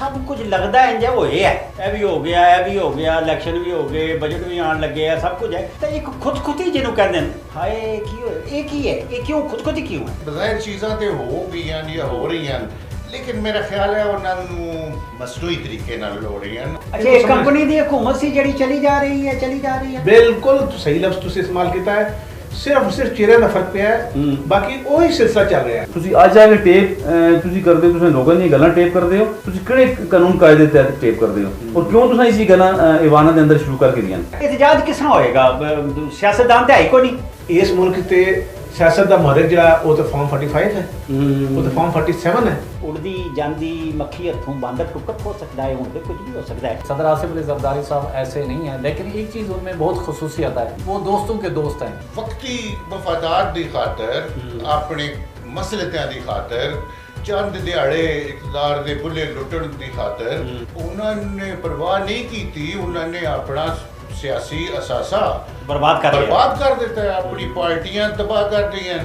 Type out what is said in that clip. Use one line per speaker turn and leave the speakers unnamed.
सब कुछ लगता है इंजा होए है, यह भी हो गया, यह भी हो गया, इलैक्शन भी हो गए, बजट भी आने लगे है, सब कुछ है। तो एक खुदकुती जिन्हों कहते हैं, हाय की है, ये क्यों खुदकुती क्यों है?
बज़ाहिर चीज़ां तो हो गई या हो रही हैं, लेकिन मेरा ख्याल है उन्होंने मसनूई तरीके नाल हो रही हैं।
अच्छा, एक कंपनी की हुकूमत सी जड़ी चली जा रही है।
बिल्कुल सही लफ्ज़ तुसीं इस्तेमाल किया है। सिर्फ चेहरे का फर्क पिया है, बाकी वही सिलसिला चल रहा है।
ਤੁਸੀਂ ਅੱਜ ਆ ਕੇ ਟੇਪ ਤੁਸੀਂ ਕਰਦੇ ਹੋ, ਤੁਸੀਂ ਲੋਕਾਂ ਦੀਆਂ ਗੱਲਾਂ ਟੇਪ ਕਰਦੇ ਹੋ, ਤੁਸੀਂ ਕਿਹੜੇ ਕਾਨੂੰਨ ਕਾਇਦੇ ਤਹਿਤ ਟੇਪ ਕਰਦੇ ਹੋ ਔਰ ਕਿਉਂ ਤੁਸੀਂ ਇਸੀ ਗੱਲਾਂ ਈਵਾਨਾਂ ਦੇ ਅੰਦਰ ਸ਼ੁਰੂ ਕਰਕੇ ਦੀਆਂ?
एहतजाज किस तरह होएगा? सियासतदान तो है ही कोई नहीं
इस मुल्क ते सियासत का महरक जो वो तो फॉर्म 45 है, वो तो फॉर्म 47 है।
उड़दी जांदी मक्खी हथों बांदर टुकट हो सकता है, उनके कुछ भी हो सकता है।
सदर आसिफ अली जरदारी साहब ऐसे नहीं हैं, लेकिन एक चीज़ उनमें बहुत खसूसियत है, वो दोस्तों के दोस्त हैं।
वक्ती मफादात की खातर, अपने मसलतियां की खातर, चंद दिहाड़े इकतदार के बुले लुटन की खातर उन्होंने परवाह नहीं की। उन्होंने अपना सियासी असासा
बर्बाद कर
दिता है, अपनी पार्टियां तबाह कर दी हैं।